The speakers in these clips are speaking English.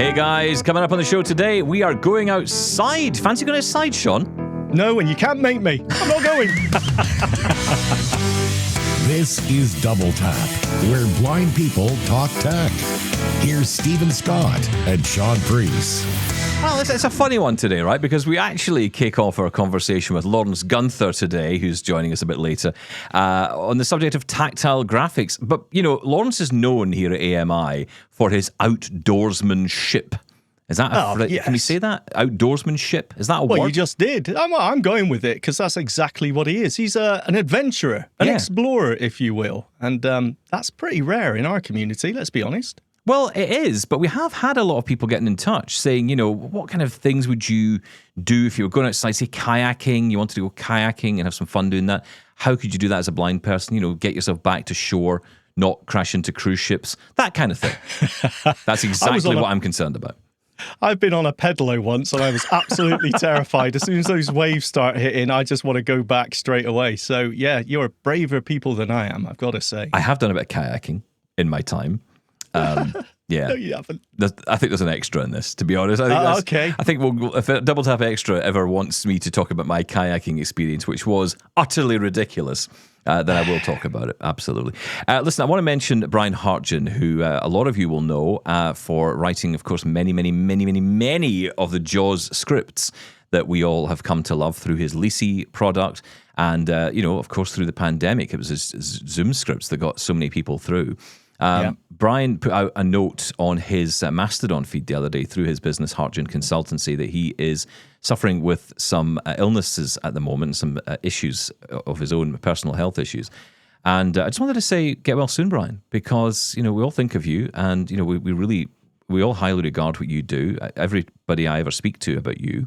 Hey guys, coming up on the show today, we are going outside. Fancy going outside, Shaun? No, and you can't make me. I'm not going. This is Double Tap, where blind people talk tech. Here's Stephen Scott and Shaun Priest. Well, it's a funny one today, right? Because we actually kick off our conversation with Lawrence Gunther today, who's joining us a bit later, on the subject of tactile graphics. But, you know, Lawrence is known here at AMI for his outdoorsmanship. Is that yes. Can we say that? Outdoorsmanship? Is that a word? Well, you just did. I'm going with it because that's exactly what he is. He's an adventurer, an explorer, if you will. And that's pretty rare in our community, let's be honest. Well, it is, but we have had a lot of people getting in touch saying, you know, what kind of things would you do if you were going outside, say kayaking, you wanted to go kayaking and have some fun doing that. How could you do that as a blind person? You know, get yourself back to shore, not crash into cruise ships, that kind of thing. That's exactly what I'm concerned about. I've been on a pedalo once and I was absolutely terrified. As soon as those waves start hitting, I just want to go back straight away. So, yeah, you're braver people than I am, I've got to say. I have done a bit of kayaking in my time. Yeah, No, you haven't. I think there's an extra in this, to be honest. I think if Double Tap Extra ever wants me to talk about my kayaking experience, which was utterly ridiculous, then I will talk about it. Absolutely. Listen, I want to mention Brian Hartgen, who a lot of you will know for writing, of course, many of the Jaws scripts that we all have come to love through his Lisi product. And, you know, of course, through the pandemic, it was his Zoom scripts that got so many people through. Brian put out a note on his Mastodon feed the other day through his business, Hartgen Consultancy, that he is suffering with some illnesses at the moment, some issues of his own, personal health issues. And I just wanted to say, get well soon, Brian, because, you know, we all think of you and, you know, we all highly regard what you do. Everybody I ever speak to about you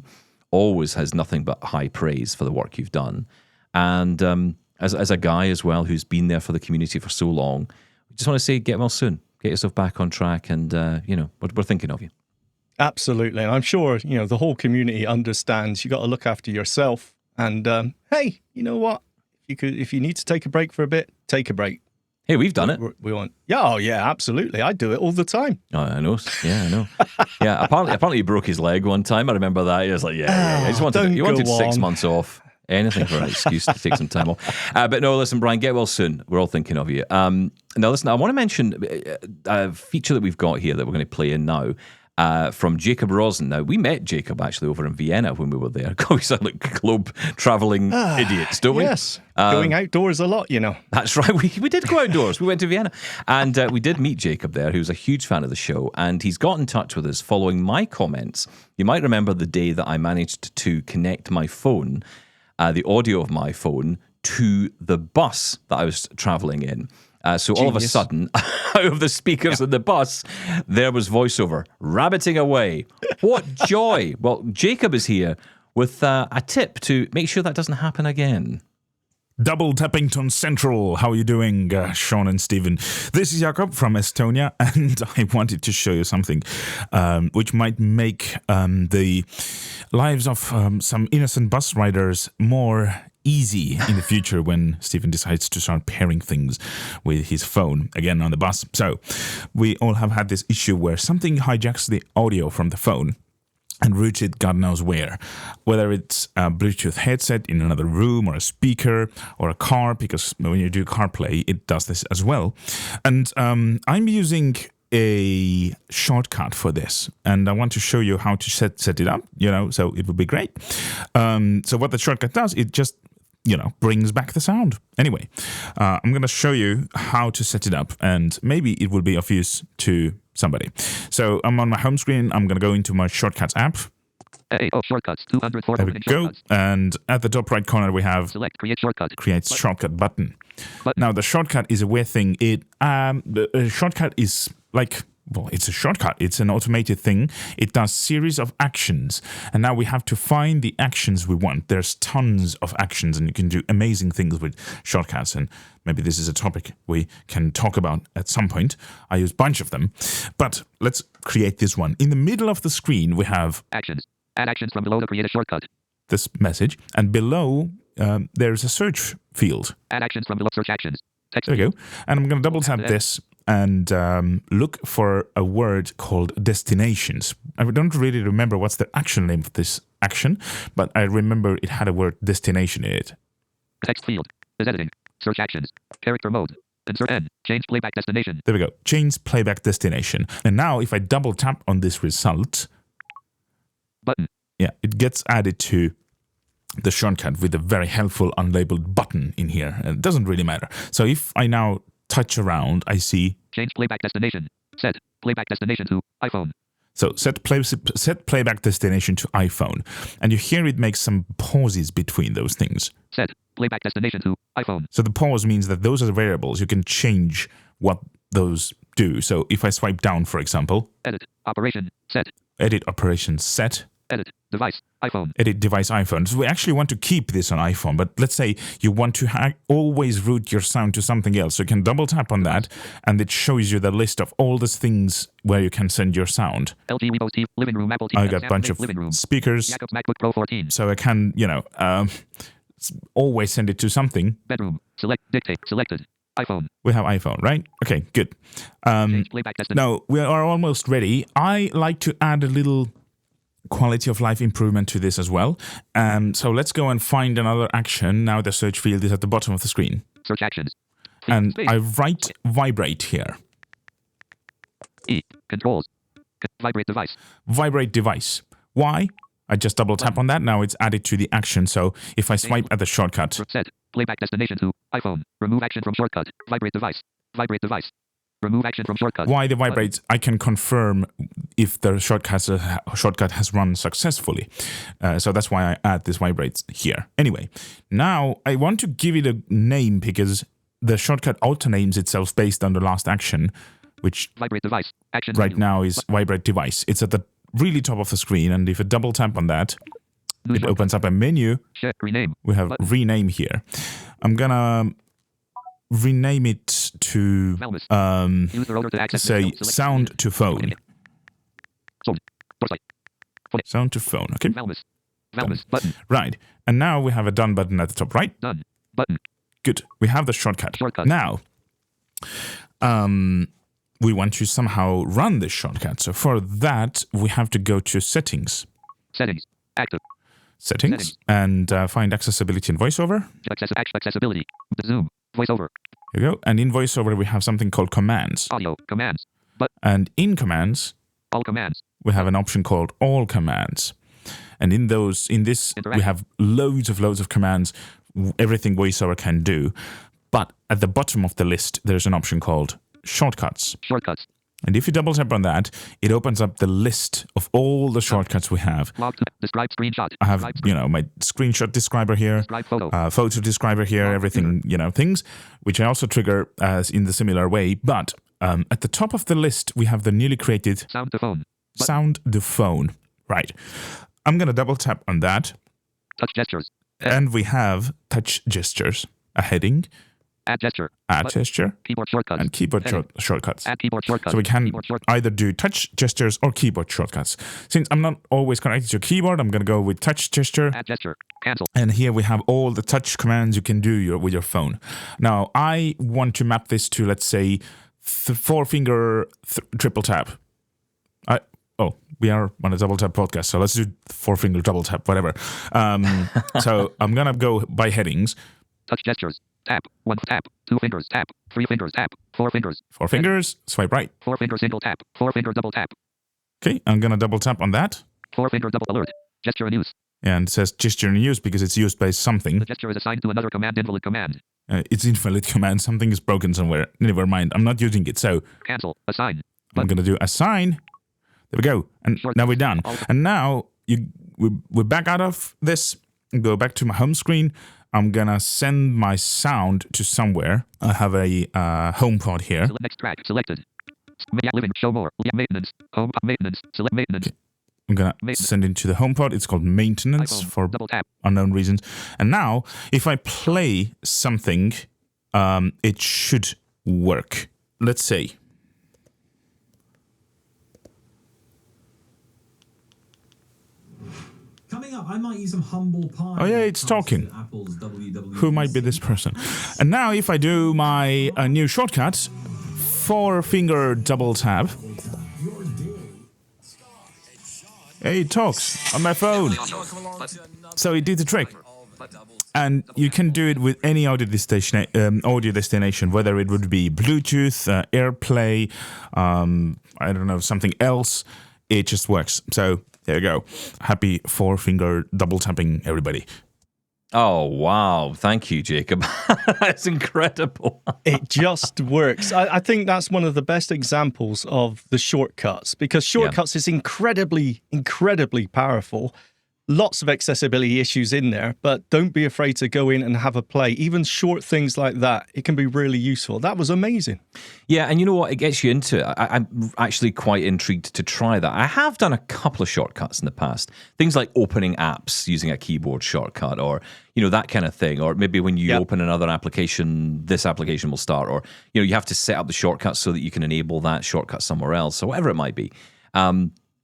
always has nothing but high praise for the work you've done. And as a guy as well who's been there for the community for so long, just want to say, get well soon. Get yourself back on track, and you know, we're thinking of you. Absolutely, and I'm sure you know the whole community understands. You got to look after yourself, and hey, you know what? If you need to take a break for a bit, take a break. Hey, we've done it. We want. Yeah, oh yeah, absolutely. I do it all the time. Oh, I know. Yeah, I know. Yeah, apparently he broke his leg one time. I remember that. He was like, yeah. He just wanted 6 months off. Anything for an excuse to take some time off. But no, listen, Brian, get well soon. We're all thinking of you. Now, listen, I want to mention a feature that we've got here that we're going to play in now from Jacob Rosen. Now, we met Jacob actually over in Vienna when we were there. God, we sound like globe-travelling idiots, don't we? Yes, going outdoors a lot, you know. That's right. We did go outdoors. We went to Vienna. And we did meet Jacob there, who's a huge fan of the show. And he's got in touch with us following my comments. You might remember the day that I managed to connect my phone, the audio of my phone, to the bus that I was travelling in. So all of a sudden, out of the speakers in the bus, there was VoiceOver, rabbiting away. What joy. Well, Jacob is here with a tip to make sure that doesn't happen again. Double Tappington Central. How are you doing, Shaun and Stephen? This is Jacob from Estonia, and I wanted to show you something which might make the lives of some innocent bus riders more easy in the future when Stephen decides to start pairing things with his phone again on the bus. So we all have had this issue where something hijacks the audio from the phone and routes it God knows where, whether it's a Bluetooth headset in another room or a speaker or a car, because when you do CarPlay, it does this as well. And I'm using a shortcut for this, and I want to show you how to set it up, you know, so it would be great. So what the shortcut does, it just, you know, brings back the sound. Anyway, I'm going to show you how to set it up, and maybe it will be of use to somebody. So I'm on my home screen. I'm going to go into my Shortcuts app. Shortcuts, 204. There we go. Shortcuts. And at the top right corner, we have Select Create Shortcut. Create Shortcut button. Now, the shortcut is a weird thing. The shortcut is like, well, it's a shortcut. It's an automated thing. It does series of actions. And now we have to find the actions we want. There's tons of actions, and you can do amazing things with shortcuts. And maybe this is a topic we can talk about at some point. I use a bunch of them. But let's create this one. In the middle of the screen, we have Actions. Add actions from below to create a shortcut. This message. And below, there's a search field. Add actions from below. Search actions. Text. There we go. And I'm going to double tap this and look for a word called destinations. I don't really remember what's the actual name of this action, but I remember it had a word destination in it. Text field. Is editing. Search actions. Character mode. Insert N. Change playback destination. There we go. Change playback destination. And now if I double tap on this result, button. Yeah, it gets added to the shortcut with a very helpful unlabeled button in here. And it doesn't really matter. So if I now touch around, I see... Change playback destination. Set playback destination to iPhone. So set playback destination to iPhone. And you hear it makes some pauses between those things. Set playback destination to iPhone. So the pause means that those are the variables. You can change what those do. So if I swipe down, for example... Edit operation set. Edit operation set. Edit device iPhone. Edit device iPhone. So we actually want to keep this on iPhone, but let's say you want to always route your sound to something else. So you can double tap on that, and it shows you the list of all these things where you can send your sound. LG Windows TV, living room, Apple TV. I got a bunch of speakers. Jacob MacBook Pro 14. So I can, always send it to something. Bedroom. Select dictate. Selected. iPhone. We have iPhone, right? Okay, good. Now we are almost ready. I like to add a little quality of life improvement to this as well. So let's go and find another action. Now the search field is at the bottom of the screen. Search actions. And I write vibrate here. E. Controls. Vibrate device. Vibrate device. Why? I just double tap on that. Now it's added to the action. So if I swipe at the shortcut. Set. Playback destination to iPhone. Remove action from shortcut. Vibrate device. Vibrate device. Remove action from shortcut. Why the vibrates? I can confirm if the shortcut has run successfully. So that's why I add this vibrates here. Anyway, now I want to give it a name because the shortcut auto-names itself based on the last action, which vibrate device. Action right now is vibrate device. It's at the really top of the screen, and if I double tap on that, it opens up a menu. Rename. We have rename here. I'm gonna rename it to say sound to phone. Sound to phone. Okay. Button. Right. And now we have a done button at the top right. Done button. Good. We have the shortcut. Now we want to somehow run this shortcut. So for that we have to go to settings. Settings. Active. Settings. And find accessibility and voiceover. Accessibility. Zoom. VoiceOver. Here we go. And in VoiceOver, we have something called commands. Audio commands. And in commands, all commands. We have an option called all commands. And in this, we have loads of commands, everything VoiceOver can do. But at the bottom of the list, there's an option called shortcuts. Shortcuts. And if you double tap on that, it opens up the list of all the shortcuts we have. Describe screenshot. I have, my screenshot describer here, photo describer here, everything, things, which I also trigger as in the similar way. But at the top of the list, we have the newly created sound to phone. Sound to phone. Right. I'm going to double tap on that. Touch gestures. And we have touch gestures, a heading. Add gesture. Add gesture. Keyboard shortcuts. And keyboard shortcuts. Add keyboard shortcuts. So we can either do touch gestures or keyboard shortcuts. Since I'm not always connected to a keyboard, I'm going to go with touch gesture. Add gesture. Cancel. And here we have all the touch commands you can do with your phone. Now, I want to map this to, let's say, 4-finger triple tap. We are on a double tap podcast, so let's do 4-finger double tap, whatever. So I'm going to go by headings. Touch gestures. Tap. 1 tap. 2 fingers. Tap. 3 fingers. Tap. 4 fingers. 4 fingers. Swipe right. 4 finger single tap. 4 finger double tap. Okay, I'm going to double tap on that. 4 finger double alert. Gesture in use. And it says gesture in use because it's used by something. The gesture is assigned to another command, invalid command. It's invalid command. Something is broken somewhere. Never mind. I'm not using it. So cancel. Assign. I'm going to do assign. There we go. And now we're done. And now we're back out of this. Go back to my home screen. I'm going to send my sound to somewhere. I have a HomePod here. Next track selected. Living, show more. Maintenance. Home maintenance. Select maintenance. Okay. I'm going to send it to the HomePod. It's called maintenance for unknown reasons. And now, if I play something, it should work. Let's say. Coming up, I might use some humble pie. Oh yeah, it's talking. Who might be this person? And now if I do my new shortcut, 4-finger double tap. It talks on my phone. So it did the trick. And you can do it with any audio destination, whether it would be Bluetooth, AirPlay, I don't know, something else. It just works. So there you go. Happy 4-finger double tapping, everybody. Oh, wow. Thank you, Jacob. That's incredible. It just works. I think that's one of the best examples of the shortcuts, because shortcuts is incredibly, incredibly powerful. Lots of accessibility issues in there, but don't be afraid to go in and have a play. Even short things like that, it can be really useful. That was amazing. Yeah, and you know what? It gets you into it. I'm actually quite intrigued to try that. I have done a couple of shortcuts in the past. Things like opening apps using a keyboard shortcut, or, you know, that kind of thing. Or maybe when you open another application, this application will start. Or, you know, you have to set up the shortcut so that you can enable that shortcut somewhere else, or whatever it might be.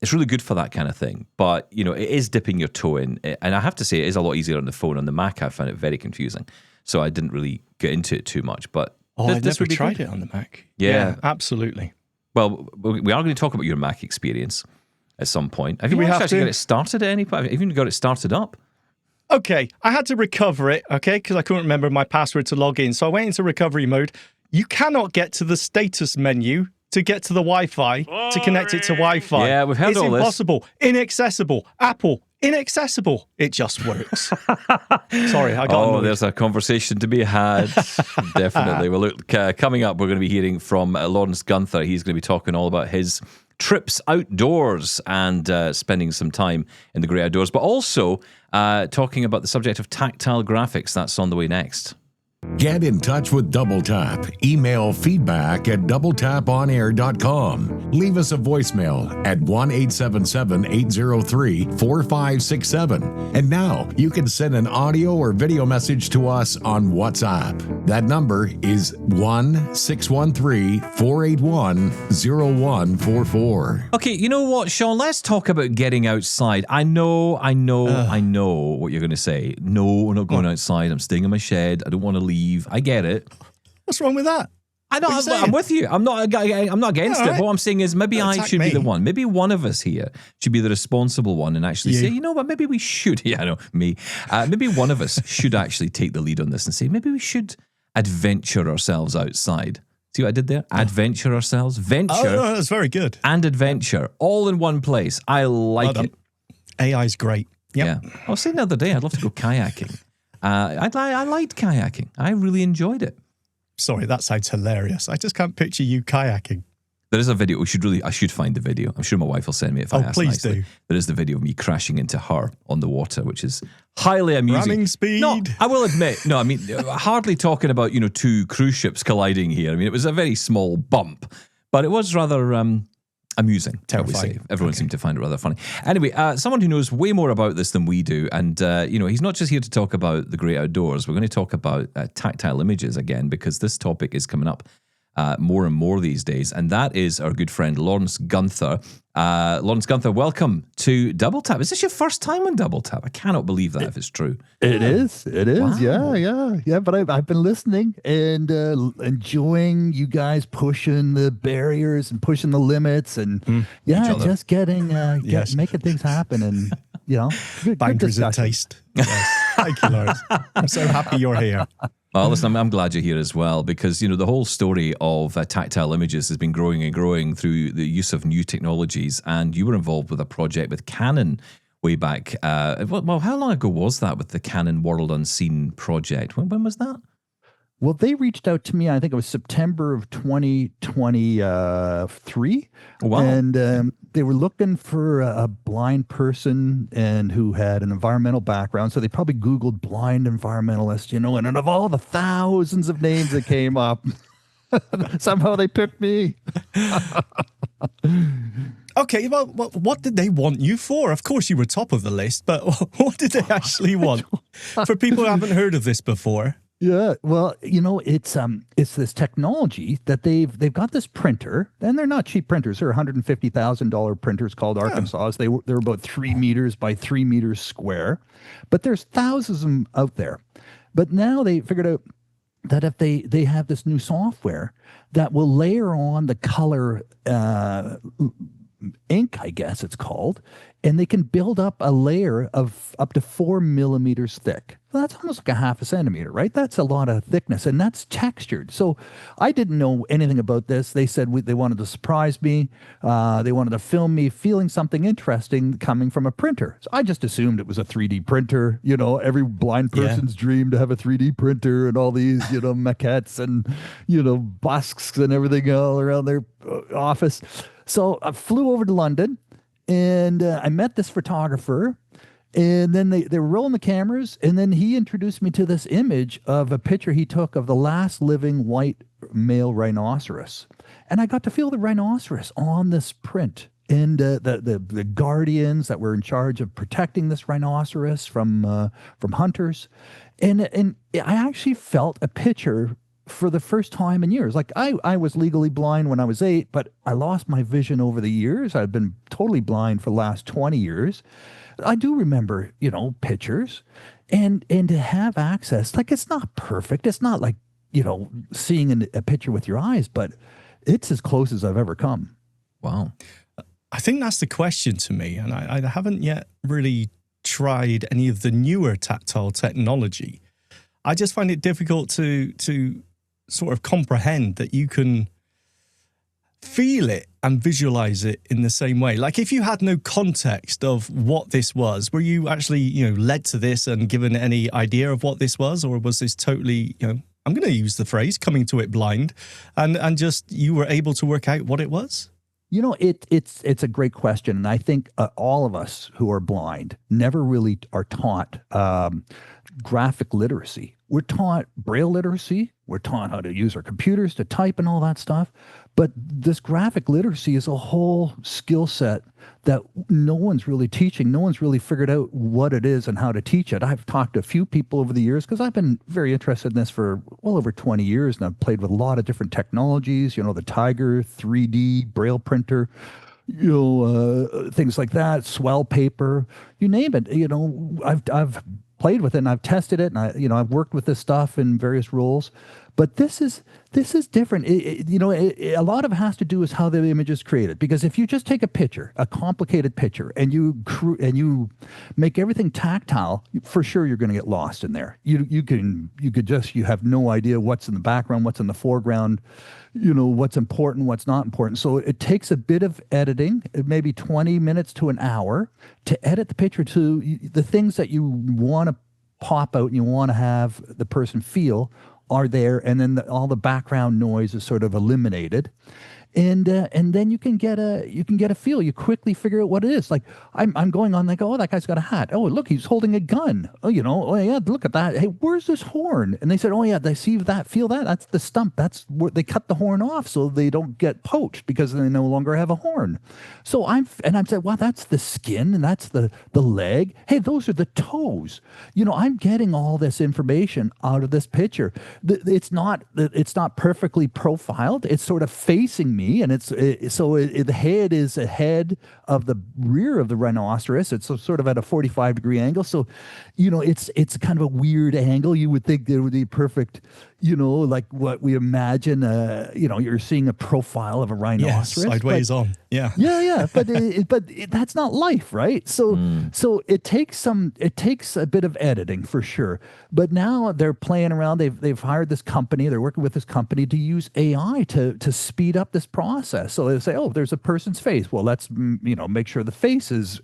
It's really good for that kind of thing. But, you know, it is dipping your toe in. And I have to say, it is a lot easier on the phone. On the Mac, I found it very confusing. So I didn't really get into it too much. But I never tried it on the Mac. Yeah, absolutely. Well, we are going to talk about your Mac experience at some point. Have you actually got it started at any point? Have you even got it started up? Okay, I had to recover it, because I couldn't remember my password to log in. So I went into recovery mode. You cannot get to the status menu to get to the Wi-Fi, to connect it to Wi-Fi. Yeah, we've heard all this. It's impossible. Inaccessible. Apple. Inaccessible. It just works. Sorry, I got annoyed. There's a conversation to be had. Definitely. Well, look, coming up, we're going to be hearing from Lawrence Gunther. He's going to be talking all about his trips outdoors and spending some time in the great outdoors, but also talking about the subject of tactile graphics. That's on the way next. Get in touch with Double Tap. Email feedback@doubletaponair.com. Leave us a voicemail at 1-877-803-4567. And now you can send an audio or video message to us on WhatsApp. That number is 1-613-481-0144. Okay, you know what, Shaun? Let's talk about getting outside. I know what you're going to say. No, we're not going outside. I'm staying in my shed. I don't want to leave. I get it. What's wrong with that? I'm with you. I'm not against it. What I'm saying is maybe I should be the one. Maybe one of us here should be the responsible one and actually say, you know what, maybe we should. Yeah, I know, me. Maybe one of us should actually take the lead on this and say, maybe we should adventure ourselves outside. See what I did there? Adventure ourselves. Venture. Oh, no, that's very good. And adventure. All in one place. I like it. AI's great. Yep. Yeah. I was saying the other day, I'd love to go kayaking. I liked kayaking. I really enjoyed it. Sorry, that sounds hilarious. I just can't picture you kayaking. There is a video. I should find the video. I'm sure my wife will send me if I ask please nicely. Do. There is the video of me crashing into her on the water, which is highly amusing. Running speed. No, I will admit. No, I mean, hardly talking about, two cruise ships colliding here. I mean, it was a very small bump, but it was rather amusing. Terrifying. Everyone seemed to find it rather funny. Anyway, someone who knows way more about this than we do, and he's not just here to talk about the great outdoors. We're going to talk about tactile images again, because this topic is coming up more and more these days, and that is our good friend Lawrence Gunther. Lawrence Gunther, welcome to Double Tap. Is this your first time on Double Tap? I cannot believe that if it's true. It is. Wow. Yeah. But I've been listening and enjoying you guys pushing the barriers and pushing the limits and just getting making things happen and boundaries of taste. Yes. Thank you, Lawrence. I'm so happy you're here. Well, listen, I'm glad you're here as well, because, the whole story of tactile images has been growing and growing through the use of new technologies, and you were involved with a project with Canon way back. Well, how long ago was that with the Canon World Unseen project? When was that? Well, they reached out to me, I think it was September of 2023. Wow. And they were looking for a blind person and who had an environmental background. So they probably Googled blind environmentalist, and of all the thousands of names that came up, somehow they picked me. Okay, well, what did they want you for? Of course you were top of the list, but what did they actually want? For people who haven't heard of this before. Yeah, well, it's this technology that they've got this printer, and they're not cheap printers. They're $150,000 printers called Arkansas. They're about 3 meters by 3 meters square, but there's thousands of them out there. But now they figured out that if they have this new software that will layer on the color ink, I guess it's called, and they can build up a layer of up to 4 millimeters thick. Well, that's almost like a half a centimeter, right? That's a lot of thickness, and that's textured. So I didn't know anything about this. They said they wanted to surprise me. They wanted to film me feeling something interesting coming from a printer. So I just assumed it was a 3D printer. You know, every blind person's dream to have a 3D printer and all these, you know, maquettes and, you know, busks and everything all around their office. So I flew over to London, and I met this photographer. And then they were rolling the cameras, and then he introduced me to this image of a picture he took of the last living white male rhinoceros. And I got to feel the rhinoceros on this print, and the guardians that were in charge of protecting this rhinoceros from hunters. And I actually felt a picture for the first time in years. Like I was legally blind when I was 8, but I lost my vision over the years. I've been totally blind for the last 20 years. I do remember, you know, pictures, and to have access, like, it's not perfect. It's not like, you know, seeing a picture with your eyes, but it's as close as I've ever come. Wow. I think that's the question to me, and I haven't yet really tried any of the newer tactile technology. I just find it difficult to sort of comprehend that you can feel it and visualize it in the same way. Like, if you had no context of what this was, were you actually, you know, led to this and given any idea of what this was, or was this totally, you know, I'm going to use the phrase coming to it blind, and just you were able to work out what it was? You know, it's a great question, and I think all of us who are blind never really are taught graphic literacy. We're taught Braille literacy. We're taught how to use our computers to type and all that stuff. But this graphic literacy is a whole skill set that no one's really teaching. No one's really figured out what it is and how to teach it. I've talked to a few people over the years because I've been very interested in this for well over 20 years, and I've played with a lot of different technologies, you know, the Tiger, 3D, Braille printer, you know, things like that, swell paper, you name it. You know, I've played with it, and I've tested it, and I've worked with this stuff in various roles. But this is different. A lot of it has to do with how the image is created. Because if you just take a picture, a complicated picture, and you make everything tactile, for sure you're going to get lost in there. You have no idea what's in the background, what's in the foreground, you know, what's important, what's not important. So it takes a bit of editing, maybe 20 minutes to an hour, to edit the picture to the things that you want to pop out and you want to have the person feel are there, and then all the background noise is sort of eliminated, and then you can get a feel. You quickly figure out what it is. Like I'm going on, like, oh, that guy's got a hat. Oh, look, he's holding a gun. Oh, you know, oh yeah, look at that. Hey, where's this horn? And they said, oh yeah, they see that, feel that. That's the stump. That's where they cut the horn off so they don't get poached because they no longer have a horn. So I'm saying, well, that's the skin and that's the leg. Hey, those are the toes. You know, I'm getting all this information out of this picture. It's not perfectly profiled. It's sort of facing me. And the head is ahead of the rear of the rhinoceros. It's sort of at a 45-degree angle. So, you know, it's kind of a weird angle. You would think there would be perfect, you know, like what we imagine. You know, you're seeing a profile of a rhinoceros. Yeah, sideways on. Yeah. Yeah. But that's not life, right? So it takes a bit of editing for sure. But now they're playing around. They've hired this company. They're working with this company to use AI to speed up this process. So they say, oh, there's a person's face. Well, let's, you know, make sure the face is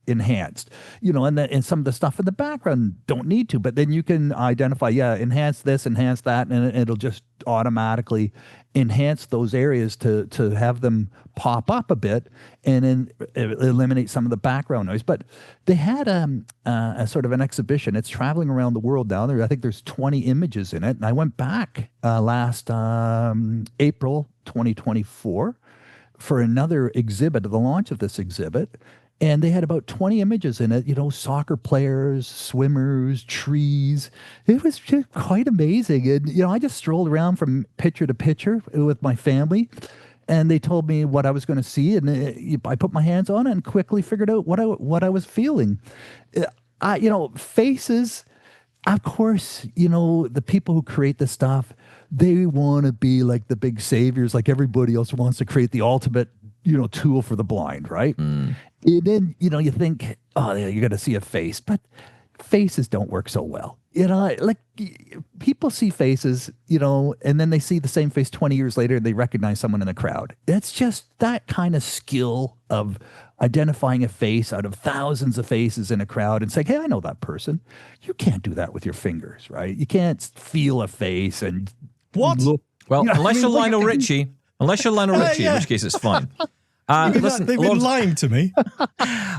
enhanced, you know, and some of the stuff in the background don't need to, but then you can identify, enhance this, enhance that, and it'll just automatically enhance those areas to have them pop up a bit and then eliminate some of the background noise. But they had a sort of an exhibition. It's traveling around the world now. I think there's 20 images in it. And I went back last April 2024 for another exhibit, the launch of this exhibit. And they had about 20 images in it, you know, soccer players, swimmers, trees. It was just quite amazing. And, you know, I just strolled around from picture to picture with my family, and they told me what I was going to see. And I put my hands on it and quickly figured out what I was feeling. You know, faces, of course, the people who create this stuff, they want to be like the big saviors, like everybody else wants to create the ultimate, tool for the blind, right? And then, you think, oh, yeah, you got to see a face, but faces don't work so well. Like people see faces, and then they see the same face 20 years later and they recognize someone in the crowd. It's just that kind of skill of identifying a face out of thousands of faces in a crowd and saying, hey, I know that person. You can't do that with your fingers, right? You can't feel a face and look. Well, unless you're Lionel Richie, in which case it's fine. Listen, they've been lying to me.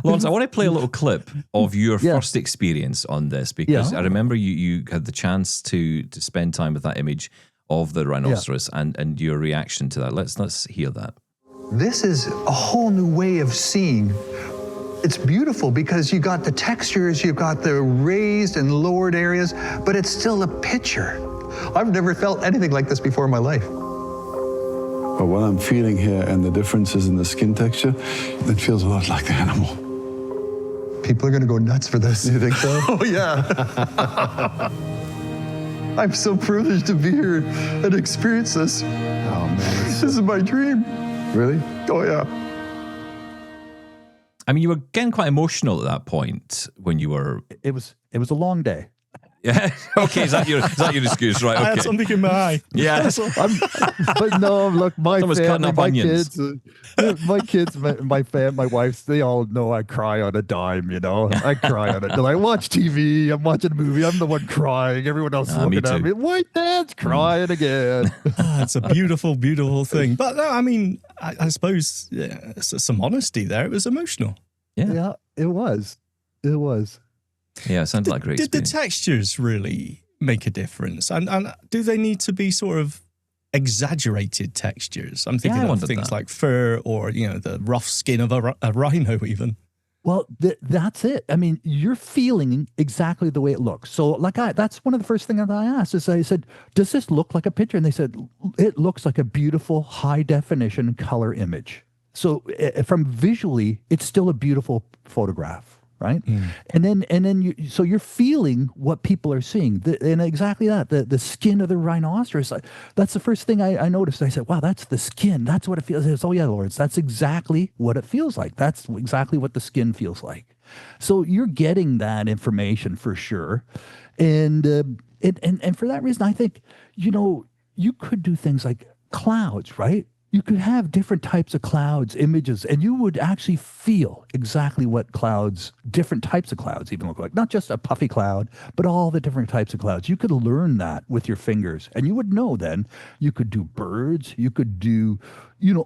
Lawrence, I want to play a little clip of your first experience on this, because I remember you had the chance to spend time with that image of the rhinoceros and your reaction to that. Let's hear that. This is a whole new way of seeing. It's beautiful because you got the textures, you've got the raised and lowered areas, but it's still a picture. I've never felt anything like this before in my life. But what I'm feeling here and the differences in the skin texture, it feels a lot like the animal. People are going to go nuts for this. You think so? Oh, yeah. I'm so privileged to be here and experience this. Oh, man. This is my dream. Really? Oh, yeah. I mean, you were getting quite emotional at that point when you were... It was a long day. Yeah. Okay. Is that your excuse? Right. Okay. I had something in my eye. Yeah. But no, look, my onions. kids, my wife, they all know I cry on a dime. I cry on it. I watch TV. I'm watching a movie. I'm the one crying. Everyone else is looking at me. White Dad's crying again. It's a beautiful, beautiful thing. But no, I mean, I suppose some honesty there. It was emotional. Yeah, it was. It was. Yeah, it sounded like a great Did the experience. textures really make a difference? And do they need to be sort of exaggerated textures? I'm thinking of things like fur or, the rough skin of a rhino even. Well, that's it. I mean, you're feeling exactly the way it looks. So that's one of the first things that I asked is I said, does this look like a picture? And they said, it looks like a beautiful high definition color image. So from visually, it's still a beautiful photograph. Right. And then so you're feeling what people are seeing. And exactly that, the skin of the rhinoceros. That's the first thing I noticed. I said, wow, that's the skin. That's what it feels like. Oh, yeah, Lawrence, that's exactly what it feels like. That's exactly what the skin feels like. So you're getting that information for sure. And for that reason, I think, you could do things like clouds, right? You could have different types of clouds, images, and you would actually feel exactly what different types of clouds even look like. Not just a puffy cloud, but all the different types of clouds. You could learn that with your fingers, and you would know then you could do birds, you could do,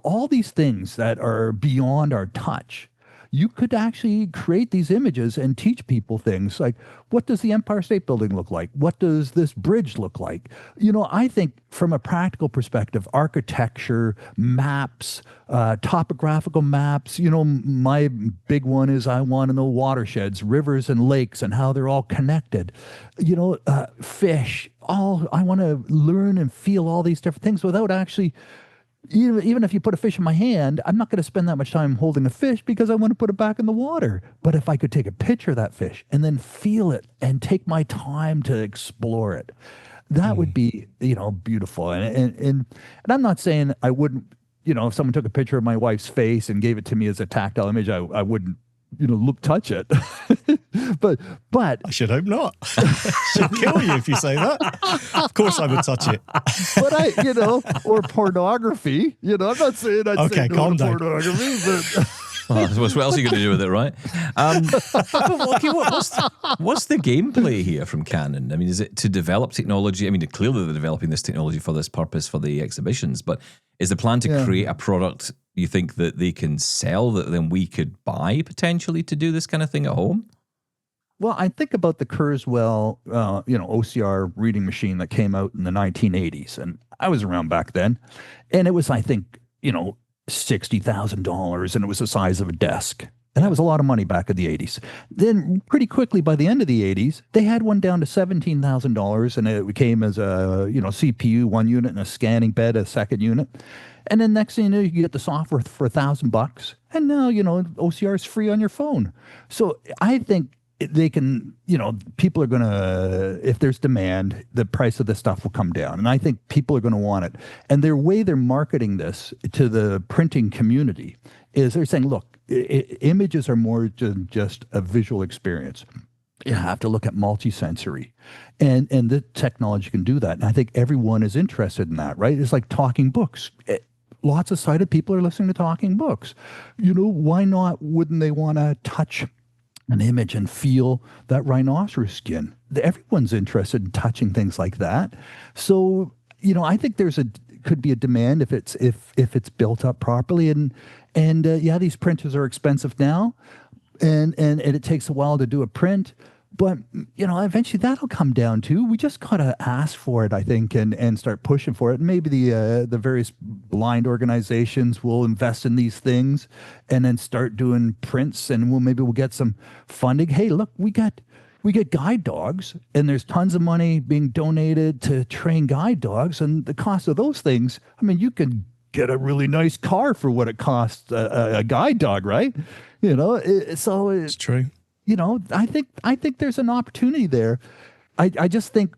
all these things that are beyond our touch. You could actually create these images and teach people things like, what does the Empire State Building look like? What does this bridge look like? I think from a practical perspective, architecture, maps, topographical maps, my big one is I want to know watersheds, rivers and lakes and how they're all connected. Fish, I want to learn and feel all these different things without actually... Even if you put a fish in my hand, I'm not going to spend that much time holding a fish because I want to put it back in the water. But if I could take a picture of that fish and then feel it and take my time to explore it, that would be, beautiful. And I'm not saying I wouldn't, if someone took a picture of my wife's face and gave it to me as a tactile image, I wouldn't, touch it. but I should hope not. She'll kill you if you say that. Of course I would touch it. But or pornography. I'm not saying I'd say no to pornography, but what else are you going to do with it, right? Okay, what's the gameplay here from Canon? I mean, is it to develop technology? I mean, clearly they're developing this technology for this purpose for the exhibitions, but is the plan to create a product you think that they can sell that then we could buy potentially to do this kind of thing at home? Well, I think about the Kurzweil, OCR reading machine that came out in the 1980s, and I was around back then, and it was, I think, $60,000, and it was the size of a desk. And that was a lot of money back in the 80s. Then pretty quickly by the end of the 80s, they had one down to $17,000, and it came as a, CPU, one unit, and a scanning bed, a second unit. And then next thing you know, you get the software for $1,000, and now, OCR is free on your phone. So I think they can, people are going to, if there's demand, the price of this stuff will come down. And I think people are going to want it. And their way they're marketing this to the printing community is they're saying, look, images are more than just a visual experience. You have to look at multisensory. And the technology can do that. And I think everyone is interested in that, right? It's like talking books. Lots of sighted people are listening to talking books. Why not? Wouldn't they want to touch an image and feel that rhinoceros skin? Everyone's interested in touching things like that. So, I think could be a demand if it's built up properly. And these printers are expensive now, and it takes a while to do a print. But, eventually that'll come down too. We just got to ask for it, I think, and start pushing for it. And maybe the various blind organizations will invest in these things and then start doing prints, and maybe we'll get some funding. Hey, look, we get guide dogs, and there's tons of money being donated to train guide dogs. And the cost of those things, I mean, you can get a really nice car for what it costs a guide dog, right? So it's true. I think there's an opportunity there. I just think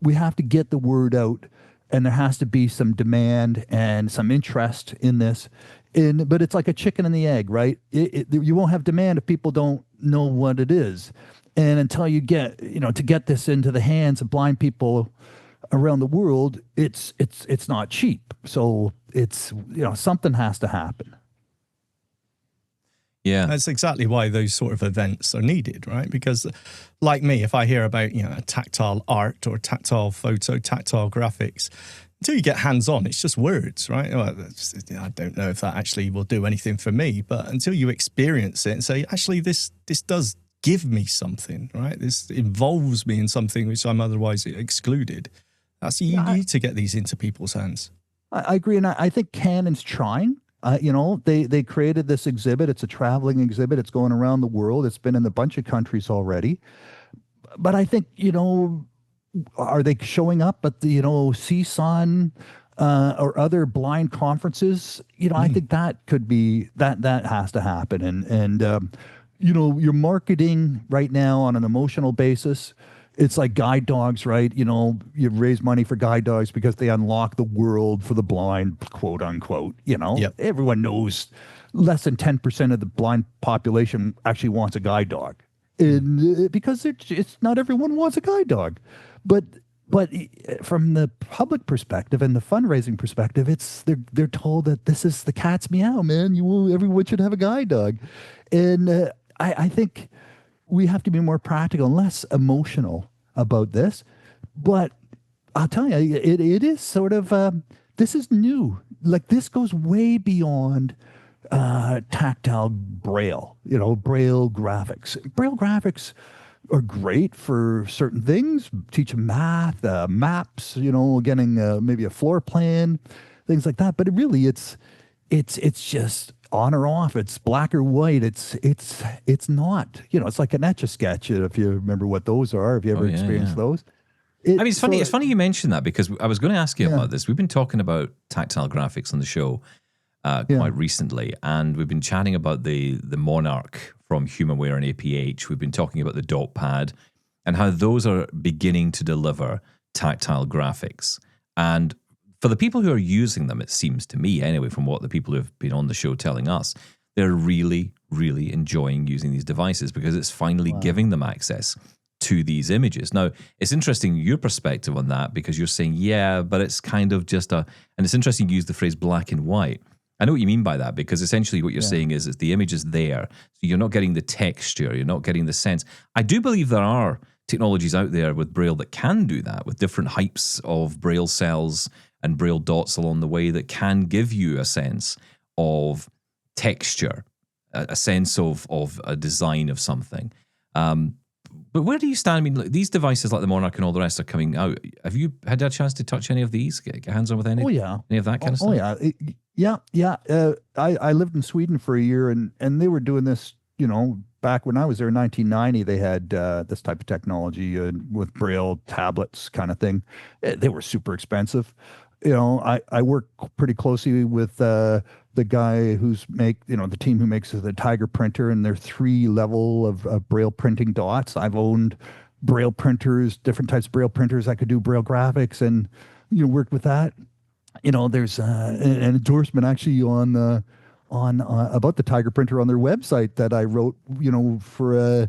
we have to get the word out, and there has to be some demand and some interest in this. But it's like a chicken and the egg, right? You won't have demand if people don't know what it is. And until you get, to get this into the hands of blind people around the world, it's not cheap. So it's, something has to happen. Yeah. That's exactly why those sort of events are needed, right? Because like me, if I hear about, tactile art or tactile photo, tactile graphics, until you get hands-on, it's just words, right? Well, I don't know if that actually will do anything for me, but until you experience it and say, actually, this does give me something, right? This involves me in something which I'm otherwise excluded. You need to get these into people's hands. I agree, and I think Canon's trying. They created this exhibit. It's a traveling exhibit. It's going around the world. It's been in a bunch of countries already. But I think, are they showing up at the, CSUN or other blind conferences? I think that could be, that has to happen. And you're marketing right now on an emotional basis. It's like guide dogs, right? You raise money for guide dogs because they unlock the world for the blind, quote unquote. Yep. Everyone knows less than 10% of the blind population actually wants a guide dog, and because it's not everyone wants a guide dog. But from the public perspective and the fundraising perspective, they're told that this is the cat's meow, man. Everyone should have a guide dog, and I think we have to be more practical and less emotional about this. But I'll tell you, it is sort of, this is new. Like, this goes way beyond tactile Braille, Braille graphics. Braille graphics are great for certain things, teaching math, maps, getting maybe a floor plan, things like that. But it's just on or off. It's black or white. It's not, it's like an Etch-a-Sketch, if you remember what those are. Have you ever experienced those? It's funny. It's funny you mentioned that, because I was going to ask you about this. We've been talking about tactile graphics on the show quite recently, and we've been chatting about the Monarch from HumourWare and APH. We've been talking about the dot pad and how those are beginning to deliver tactile graphics. And for the people who are using them, it seems to me anyway, from what the people who have been on the show telling us, they're really, really enjoying using these devices because it's finally giving them access to these images. Now, it's interesting your perspective on that, because you're saying, but it's kind of just and it's interesting you use the phrase black and white. I know what you mean by that, because essentially what you're saying is the image is there, so you're not getting the texture, you're not getting the sense. I do believe there are technologies out there with Braille that can do that, with different heights of Braille cells and Braille dots along the way that can give you a sense of texture, a sense of a design of something. But where do you stand? I mean, these devices like the Monarch and all the rest are coming out. Have you had a chance to touch any of these? Get hands on with any? Oh, yeah. Any of that kind of stuff? Oh, yeah. I lived in Sweden for a year, and they were doing this, back when I was there in 1990, they had this type of technology with Braille tablets kind of thing. They were super expensive. I work pretty closely with the guy who's the team who makes the Tiger printer, and their 3 level of Braille printing dots. I've owned Braille printers, different types of Braille printers. I could do Braille graphics, and worked with that. There's an endorsement actually on about the Tiger printer on their website that I wrote, for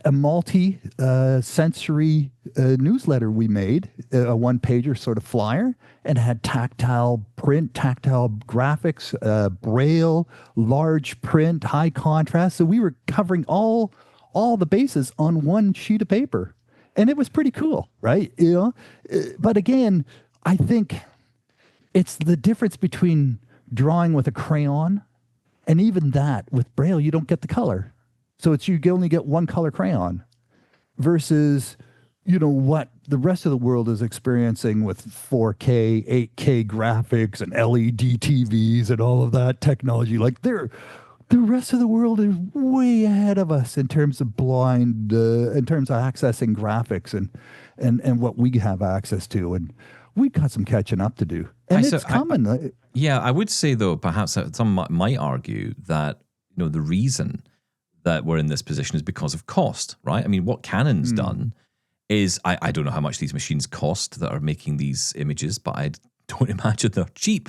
a multi-sensory newsletter we made, a one-pager sort of flyer, and had tactile print, tactile graphics, Braille, large print, high contrast. So we were covering all the bases on one sheet of paper, and it was pretty cool, right? But again, I think it's the difference between drawing with a crayon, and even that with Braille, you don't get the color. So you only get one color crayon versus, what the rest of the world is experiencing with 4K, 8K graphics and LED TVs and all of that technology. Like the rest of the world is way ahead of us in terms of in terms of accessing graphics and what we have access to. And we got some catching up to do. And it's coming. I would say, though, perhaps some might argue that, the reason that we're in this position is because of cost, right? I mean, what Canon's done is, I don't know how much these machines cost that are making these images, but I don't imagine they're cheap.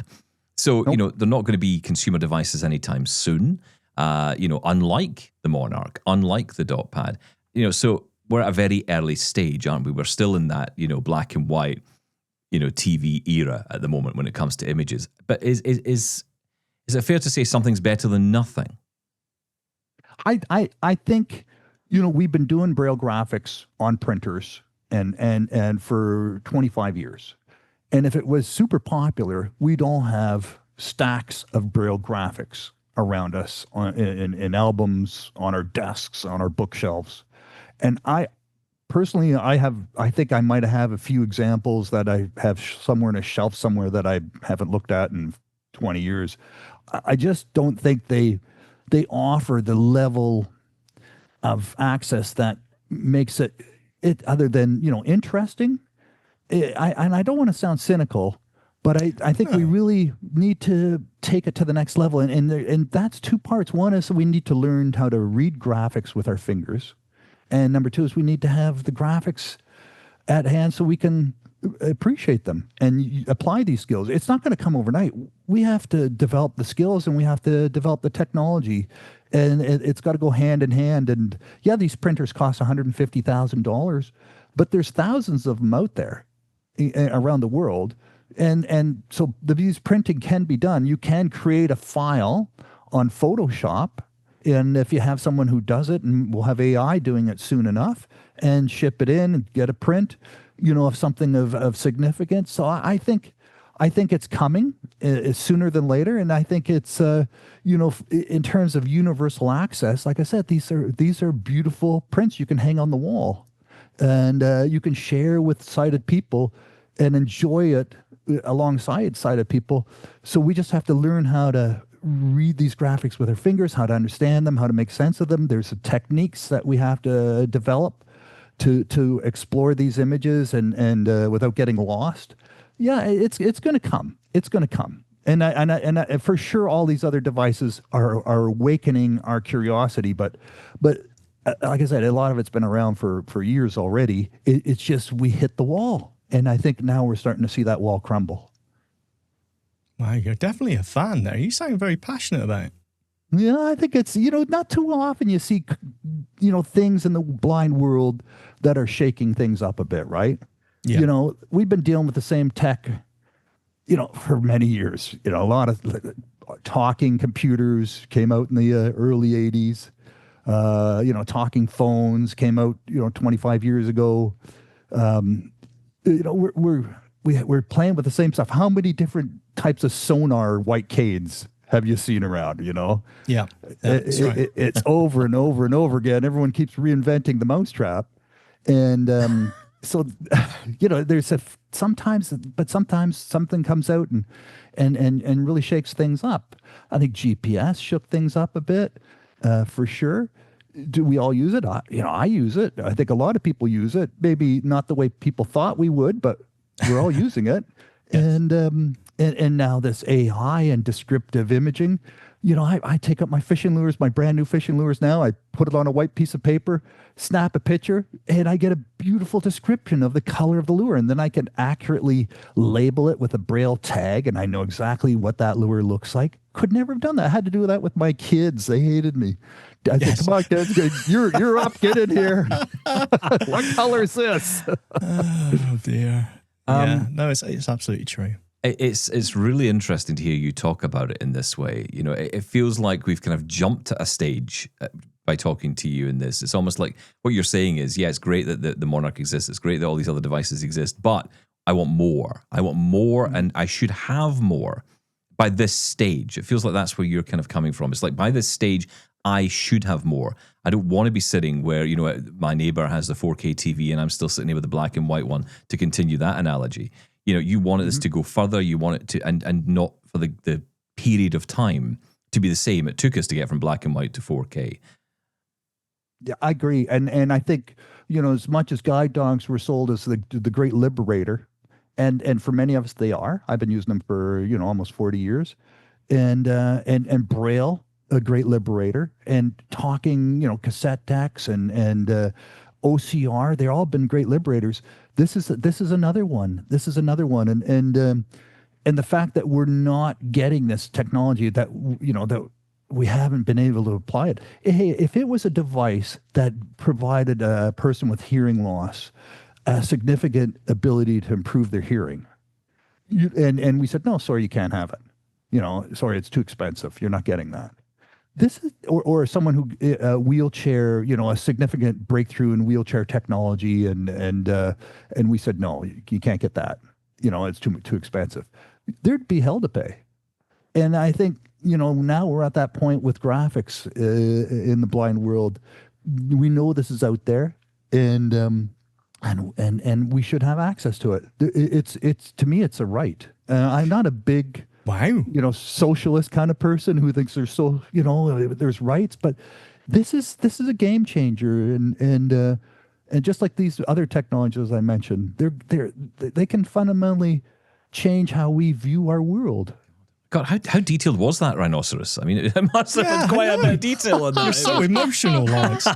So, Nope. They're not going to be consumer devices anytime soon, unlike the Monarch, unlike the dot pad. So we're at a very early stage, aren't we? We're still in that, black and white, TV era at the moment when it comes to images. But is it fair to say something's better than nothing? I think, we've been doing Braille graphics on printers and for 25 years. And if it was super popular, we'd all have stacks of Braille graphics around us in albums, on our desks, on our bookshelves. And I think I might have a few examples that I have somewhere in a shelf somewhere that I haven't looked at in 20 years. I just don't think they offer the level of access that makes it other than, interesting. And I don't want to sound cynical, but I think we really need to take it to the next level. And that's 2 parts. One is we need to learn how to read graphics with our fingers. And number 2 is we need to have the graphics at hand so we can appreciate them and apply these skills. It's not going to come overnight. We have to develop the skills and we have to develop the technology, and it's got to go hand in hand. And these printers cost $150,000, but there's thousands of them out there around the world. And so these printing can be done. You can create a file on Photoshop, and if you have someone who does it, and we'll have AI doing it soon enough, and ship it in and get a print, of something of significance. So I think it's coming sooner than later, and I think it's in terms of universal access. Like I said, these are beautiful prints you can hang on the wall, and you can share with sighted people and enjoy it alongside sighted people. So we just have to learn how to read these graphics with our fingers, how to understand them, how to make sense of them. There's techniques that we have to develop to explore these images and without getting lost. It's going to come. It's going to come. And I, for sure, all these other devices are awakening our curiosity. But like I said, a lot of it's been around for years already. It's just we hit the wall, and I think now we're starting to see that wall crumble. Wow, you're definitely a fan there. You sound very passionate about it. Yeah, I think it's, not too often you see, things in the blind world that are shaking things up a bit, right? Yeah. We've been dealing with the same tech, for many years. A lot of talking computers came out in the early 80s. Talking phones came out, 25 years ago. We're playing with the same stuff. How many different types of sonar white cades have you seen around, Yeah. That's right. It's over and over and over again. Everyone keeps reinventing the mousetrap. And so, there's sometimes something comes out and really shakes things up. I think GPS shook things up a bit, for sure. Do we all use it? I use it. I think a lot of people use it. Maybe not the way people thought we would, but we're all using it. Yes. And And now this AI and descriptive imaging, I take up my fishing lures, my brand new fishing lures now, I put it on a white piece of paper, snap a picture, and I get a beautiful description of the color of the lure. And then I can accurately label it with a Braille tag, and I know exactly what that lure looks like. Could never have done that. I had to do that with my kids. They hated me. I said, come on, kids, you're up, get in here. What color is this? Oh, dear. No, it's absolutely true. It's really interesting to hear you talk about it in this way. It feels like we've kind of jumped to a stage by talking to you in this. It's almost like what you're saying is, yeah, it's great that the Monarch exists. It's great that all these other devices exist, but I want more. I want more, and I should have more by this stage. It feels like that's where you're kind of coming from. It's like by this stage, I should have more. I don't want to be sitting where, my neighbor has the 4K TV and I'm still sitting here with the black and white one, to continue that analogy. You wanted this to go further. You want it to, and not for the period of time to be the same it took us to get from black and white to 4K. Yeah, I agree. And I think, as much as guide dogs were sold as the great liberator, and for many of us they are. I've been using them for, almost 40 years. And Braille, a great liberator, and talking, cassette decks and OCR, they've all been great liberators. This is another one. And the fact that we're not getting this technology, that that we haven't been able to apply it. Hey, if it was a device that provided a person with hearing loss a significant ability to improve their hearing, and we said, no, sorry, you can't have it. Sorry, it's too expensive. You're not getting that. This is, or someone who wheelchair, a significant breakthrough in wheelchair technology, and we said, no, you can't get that. It's too expensive. There'd be hell to pay. And I think, now we're at that point with graphics in the blind world. We know this is out there, and we should have access to it. It's to me, it's a right. I'm not a big socialist kind of person who thinks there's rights, but this is a game changer, and just like these other technologies I mentioned, they can fundamentally change how we view our world. God, how detailed was that rhinoceros? I mean, it must have been quite a bit of detail on that. You're so emotional, Lawrence. I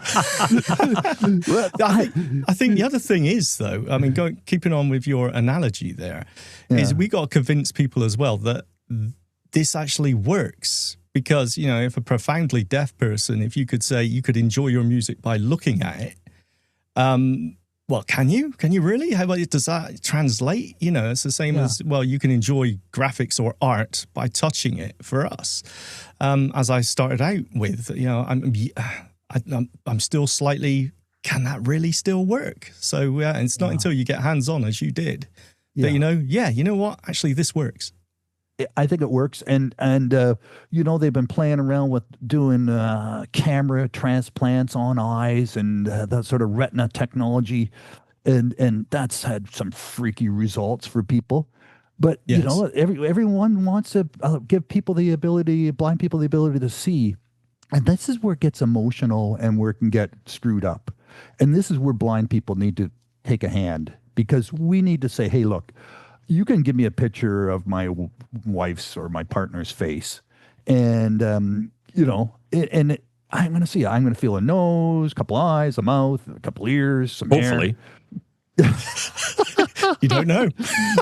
think the other thing is, though, I mean, keeping on with your analogy there, is we got to convince people as well that this actually works. Because, if a profoundly deaf person, if you could say you could enjoy your music by looking at it, well, can you? Can you really? How about does that translate? It's the same as, well, you can enjoy graphics or art by touching it for us. As I started out with, I'm still slightly, can that really still work? So it's not until you get hands-on, as you did, that you know what? Actually, this works. I think it works, and they've been playing around with doing camera transplants on eyes and that sort of retina technology, and that's had some freaky results for people. But everyone wants to give people blind people the ability to see, and this is where it gets emotional and where it can get screwed up, and this is where blind people need to take a hand, because we need to say, hey, look. You can give me a picture of my wife's or my partner's face, and I'm going to see. I'm going to feel a nose, a couple eyes, a mouth, a couple ears, some hopefully. Hair. You don't know.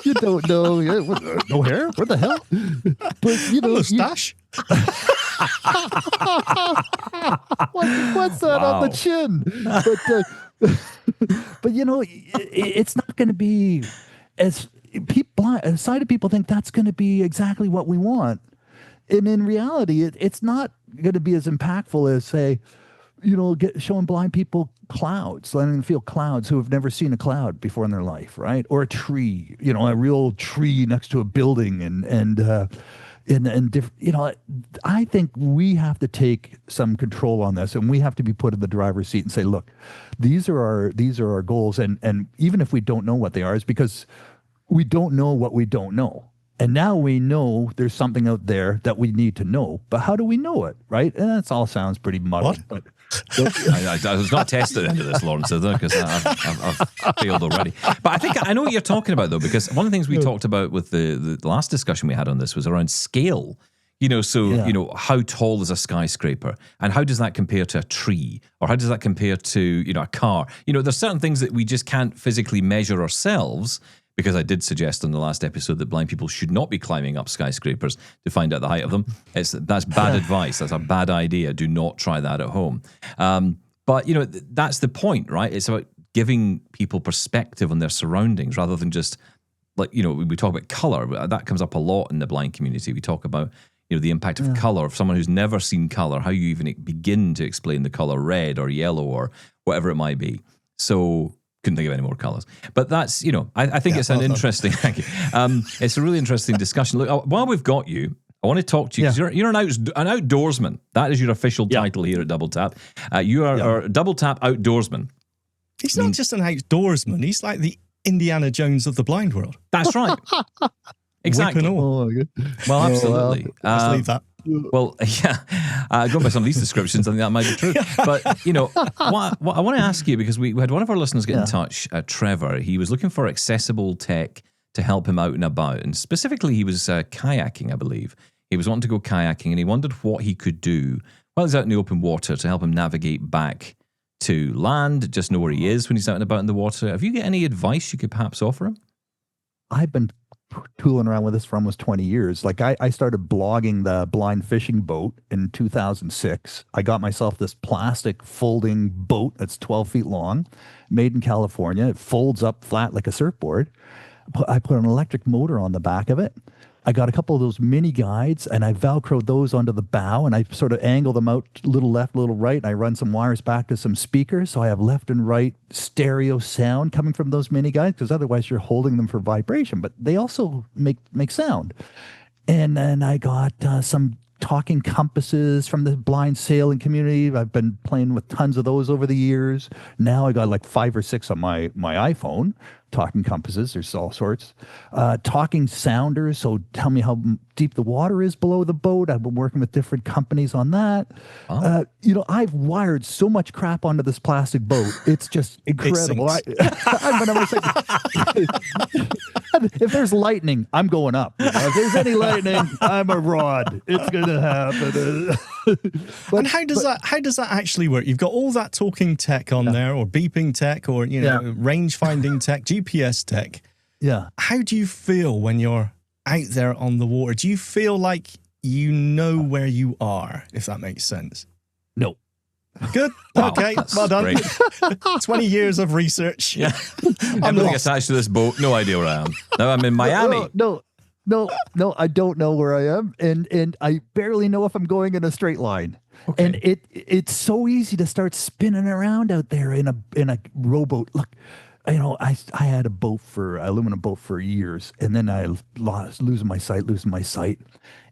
You don't know. Yeah, no hair? What the hell? But a mustache. What's that on the chin? But it's not going to be as. Sighted people think that's going to be exactly what we want, and in reality, it's not going to be as impactful as, say, showing blind people clouds, letting them feel clouds who have never seen a cloud before in their life, right? Or a tree, a real tree next to a building, I think we have to take some control on this, and we have to be put in the driver's seat and say, look, these are our goals, and even if we don't know what they are, it's because we don't know what we don't know. And now we know there's something out there that we need to know. But how do we know it, right? And that all sounds pretty muddled. What? I was not tested into this, Lawrence, because I've failed already. But I think I know what you're talking about, though, because one of the things we talked about with the last discussion we had on this was around scale. How tall is a skyscraper, and how does that compare to a tree, or how does that compare to a car? There's certain things that we just can't physically measure ourselves. Because I did suggest in the last episode that blind people should not be climbing up skyscrapers to find out the height of them. That's bad advice. That's a bad idea. Do not try that at home. But that's the point, right? It's about giving people perspective on their surroundings rather than just we talk about color. That comes up a lot in the blind community. We talk about the impact of color. If someone who's never seen color, how you even begin to explain the color red or yellow or whatever it might be. So. Couldn't think of any more colours. But that's, I think it's an interesting, thank you. It's a really interesting discussion. Look, while we've got you, I want to talk to you because you're an outdoorsman. That is your official title here at Double Tap. You are a Double Tap outdoorsman. He's not just an outdoorsman. He's like the Indiana Jones of the blind world. That's right. Exactly. Well, absolutely. Let's leave that. Well, going by some of these descriptions, I think that might be true. But, what I want to ask you, because we had one of our listeners get in touch, Trevor. He was looking for accessible tech to help him out and about. And specifically, he was kayaking, I believe. He was wanting to go kayaking, and he wondered what he could do while he's out in the open water to help him navigate back to land, just know where he is when he's out and about in the water. Have you got any advice you could perhaps offer him? I've been tooling around with this for almost 20 years. Like I started blogging the blind fishing boat in 2006. I got myself this plastic folding boat that's 12 feet long, made in California. It folds up flat like a surfboard. I put an electric motor on the back of it. I got a couple of those mini guides, and I Velcroed those onto the bow, and I sort of angle them out a little left, a little right, and I run some wires back to some speakers, so I have left and right stereo sound coming from those mini guides, because otherwise you're holding them for vibration, but they also make sound. And then I got some talking compasses from the blind sailing community. I've been playing with tons of those over the years. Now I got like 5 or 6 on my iPhone. Talking compasses, there's all sorts. Talking sounders, so tell me how deep the water is below the boat. I've been working with different companies on that. Oh. I've wired so much crap onto this plastic boat. It's just incredible. If there's lightning, I'm going up. If there's any lightning, I'm a rod. It's going to happen. And how does that actually work? You've got all that talking tech on there, or beeping tech, or range finding tech, GPS tech. Yeah. How do you feel when you're out there on the water? Do you feel like you know where you are, if that makes sense? No. Good. Wow, okay. Well done. 20 years of research. Yeah. I'm really attached to this boat. No idea where I am. Now I'm in Miami. No, I don't know where I am, and I barely know if I'm going in a straight line. Okay. And it's so easy to start spinning around out there in a rowboat. Look, I had a aluminum boat for years, and then I losing my sight.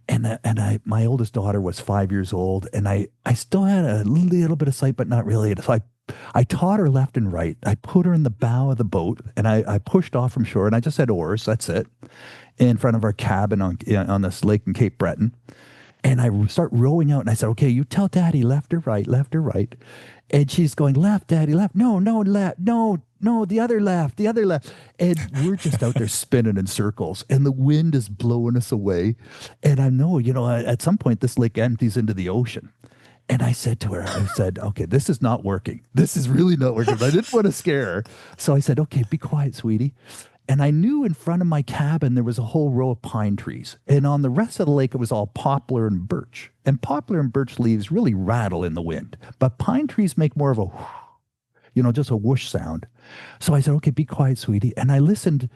And my oldest daughter was 5 years old, and I still had a little bit of sight, but not really. So I taught her left and right. I put her in the bow of the boat, and I pushed off from shore, and I just had oars. That's it. In front of our cabin on this lake in Cape Breton. And I start rowing out, and I said, okay, you tell Daddy left or right. And she's going, left, Daddy, left. No, left. No, the other left. And we're just out there spinning in circles, and the wind is blowing us away. And I know, at some point this lake empties into the ocean. And I said to her, okay, this is not working. This is really not working. But I didn't want to scare her. So I said, okay, be quiet, sweetie. And I knew in front of my cabin there was a whole row of pine trees. And on the rest of the lake, it was all poplar and birch. And poplar and birch leaves really rattle in the wind. But pine trees make more of a, just a whoosh sound. So I said, okay, be quiet, sweetie. And I listened.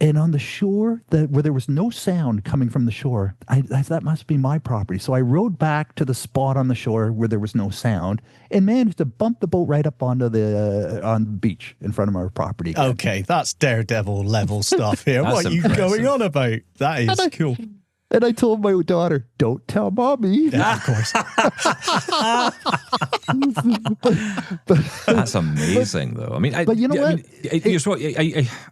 And on the shore, where there was no sound coming from the shore, I thought that must be my property. So I rowed back to the spot on the shore where there was no sound and managed to bump the boat right up onto on the beach in front of our property. Okay, that's daredevil level stuff here. What are you going on about? That is cool. And I told my daughter, don't tell Mommy. Yeah, of course. That's amazing, though. I mean, but you know what?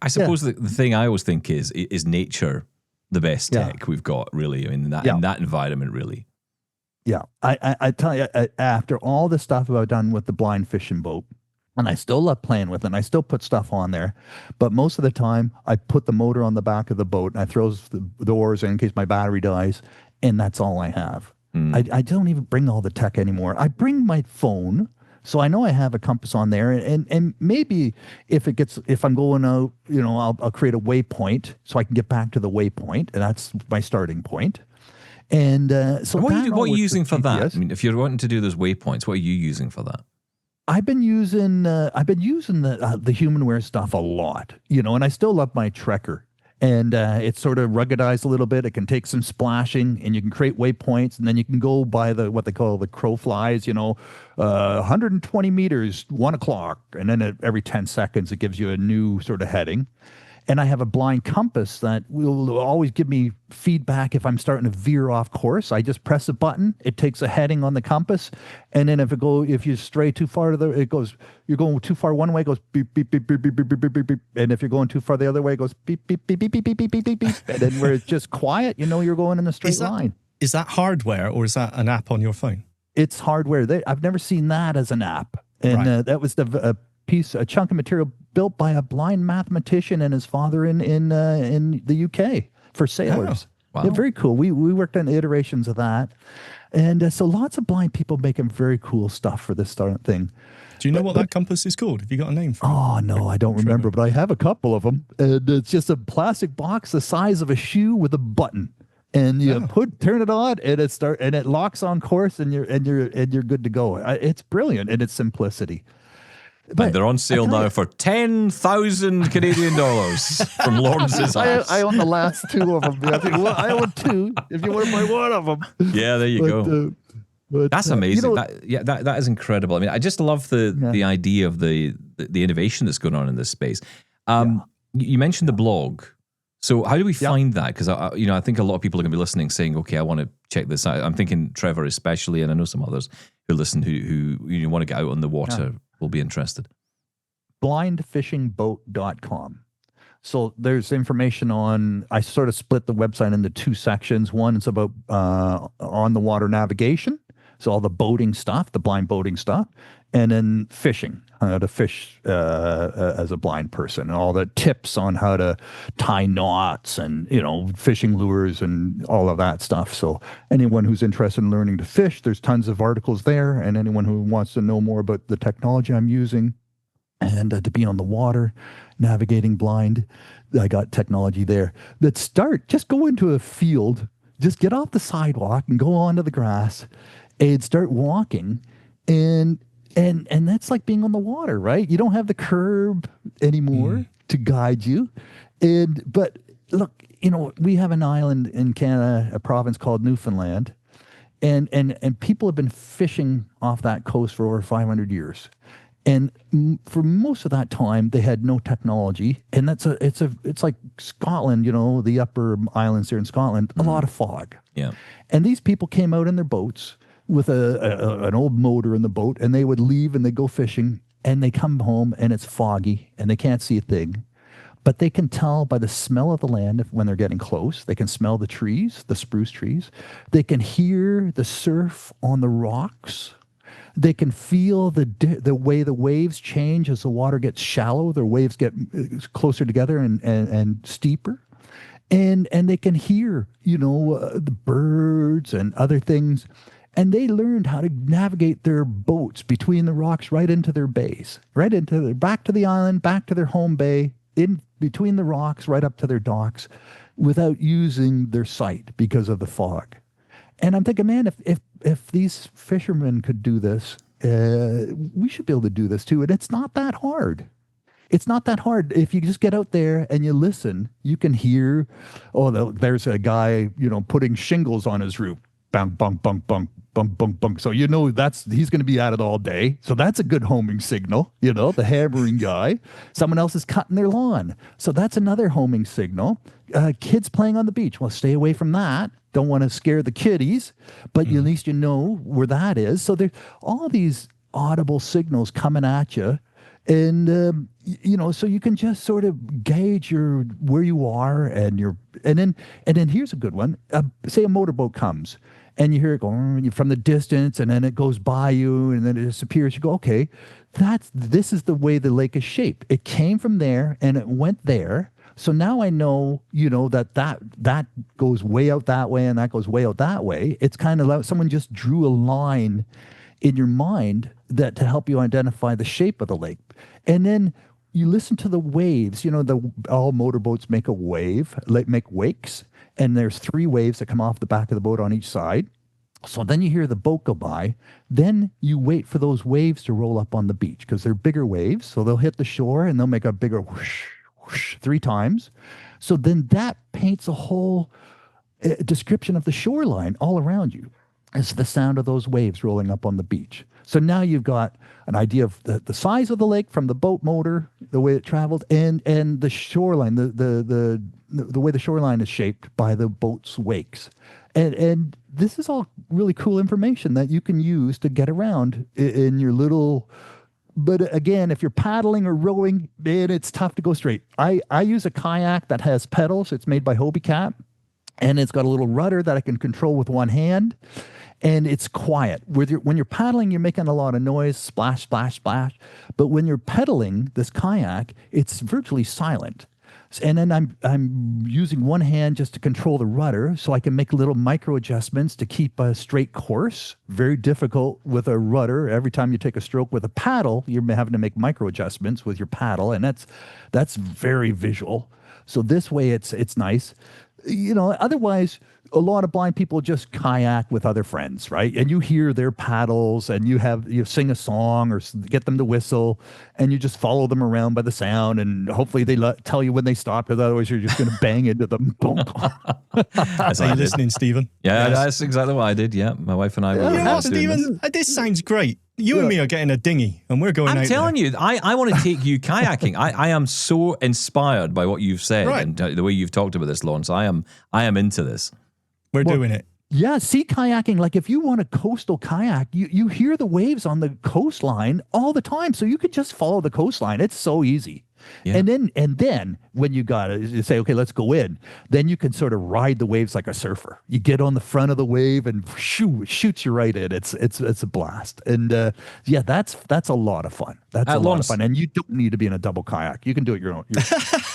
I suppose the thing I always think is nature the best tech we've got, really, in that environment, really. Yeah. I tell you, after all the stuff I've done with the blind fishing boat, and I still love playing with it, and I still put stuff on there, but most of the time I put the motor on the back of the boat and I throw the oars in case my battery dies, and that's all I have. I don't even bring all the tech anymore. I bring my phone, so I know I have a compass on there, and maybe if I'm going out, I'll create a waypoint so I can get back to the waypoint, and that's my starting point. And so what are you using for that? I mean, if you're wanting to do those waypoints, what are you using for that? I've been using the humanware stuff a lot, and I still love my Trekker. And it's sort of ruggedized a little bit. It can take some splashing, and you can create waypoints, and then you can go by what they call the crow flies, 120 meters, 1 o'clock, and then every 10 seconds it gives you a new sort of heading. And I have a blind compass that will always give me feedback if I'm starting to veer off course. I just press a button, it takes a heading on the compass, and then if you stray too far you're going too far one way, it goes beep beep beep beep beep beep beep beep beep, and if you're going too far the other way, it goes beep beep beep beep beep beep beep beep beep beep, and then where it's just quiet, you're going in a straight line. Is that hardware or is that an app on your phone? It's hardware. I've never seen that as an app, and that was a chunk of material built by a blind mathematician and his father in the UK for sailors. Oh, wow. Yeah, very cool. We worked on iterations of that. And so lots of blind people making very cool stuff for this thing. Do you know what that compass is called? Have you got a name for it? Oh, no, I don't remember, but I have a couple of them. And it's just a plastic box the size of a shoe with a button. And you turn it on, and it locks on course, and you're good to go. It's brilliant in its simplicity. But they're on sale now for 10,000 Canadian dollars from Lawrence's house. I own the last two of them. I own two. If you want to buy one of them, yeah, there you go. But, that's amazing. That is incredible. I mean, I just love the idea of the innovation that's going on in this space. You mentioned the blog. So how do we find that? Because I think a lot of people are going to be listening, saying, "Okay, I want to check this out." I'm thinking Trevor especially, and I know some others who listen who want to get out on the water. Will be interested. Blindfishingboat.com. So there's information on, I sort of split the website into two sections. One is about on the water navigation. So all the boating stuff, the blind boating stuff, and then fishing, how to fish as a blind person, and all the tips on how to tie knots and, fishing lures and all of that stuff. So anyone who's interested in learning to fish, there's tons of articles there. And anyone who wants to know more about the technology I'm using and to be on the water, navigating blind, I got technology there. Just go into a field, just get off the sidewalk and go onto the grass and start walking, and that's like being on the water, right? You don't have the curb anymore to guide you. But look, we have an island in Canada, a province called Newfoundland, and people have been fishing off that coast for over 500 years. And for most of that time, they had no technology, and it's like Scotland, the upper islands here in Scotland, a lot of fog. Yeah, and these people came out in their boats with an old motor in the boat, and they would leave and they go fishing, and they come home and it's foggy and they can't see a thing, but they can tell by the smell of the land when they're getting close. They can smell the trees, the spruce trees. They can hear the surf on the rocks. They can feel the way the waves change as the water gets shallow. The waves get closer together and steeper. And they can hear, the birds and other things. And they learned how to navigate their boats between the rocks right into their bays, back to the island, back to their home bay, in between the rocks, right up to their docks, without using their sight because of the fog. And I'm thinking, man, if these fishermen could do this, we should be able to do this too. And it's not that hard. It's not that hard. If you just get out there and you listen, you can hear, there's a guy, putting shingles on his roof. Bang, bang, bang, bang, bang, bang, bang. So he's going to be at it all day. So that's a good homing signal, the hammering guy. Someone else is cutting their lawn. So that's another homing signal. Kids playing on the beach. Well, stay away from that. Don't want to scare the kiddies, but at least you know where that is. So there's all these audible signals coming at you. And, so you can just sort of gauge where you are and then here's a good one. Say a motorboat comes and you hear it going from the distance, and then it goes by you, and then it disappears. You go, okay, this is the way the lake is shaped. It came from there, and it went there. So now I know, that goes way out that way, and that goes way out that way. It's kind of like someone just drew a line in your mind that to help you identify the shape of the lake. And then you listen to the waves. All motorboats make a wave, make wakes, and there's 3 waves that come off the back of the boat on each side. So then you hear the boat go by. Then you wait for those waves to roll up on the beach because they're bigger waves. So they'll hit the shore and they'll make a bigger whoosh, whoosh 3 times. So then that paints a whole description of the shoreline all around you. It's the sound of those waves rolling up on the beach. So now you've got an idea of the size of the lake from the boat motor, the way it traveled, and the shoreline, the way the shoreline is shaped by the boat's wakes. And this is all really cool information that you can use to get around in your little. But again, if you're paddling or rowing, man, it's tough to go straight. I use a kayak that has pedals. It's made by Hobie Cat, and it's got a little rudder that I can control with one hand. And it's quiet. When you're paddling, you're making a lot of noise, splash, splash, splash. But when you're pedaling this kayak, it's virtually silent. And then I'm using one hand just to control the rudder, so I can make little micro adjustments to keep a straight course. Very difficult with a rudder. Every time you take a stroke with a paddle, you're having to make micro adjustments with your paddle, and that's very visual. So this way, it's nice. Otherwise, a lot of blind people just kayak with other friends, right? And you hear their paddles, and you sing a song or get them to whistle, and you just follow them around by the sound, and hopefully they tell you when they stop, because otherwise you're just going to bang into them. Are you listening, Stephen? Yeah, that's exactly what I did. Yeah, my wife and I were Stephen, this sounds great. You and me are getting a dinghy, and we're going out. I'm telling you, I want to take you kayaking. I am so inspired by what you've said and the way you've talked about this, Lawrence. I am into this. We're doing it. Yeah, sea kayaking. Like if you want a coastal kayak, you hear the waves on the coastline all the time. So you could just follow the coastline. It's so easy. Yeah. And then when you say, okay, let's go in, then you can sort of ride the waves like a surfer. You get on the front of the wave and it shoots you right in. It's a blast. And that's a lot of fun. That's a lot of fun. And you don't need to be in a double kayak. You can do it your own.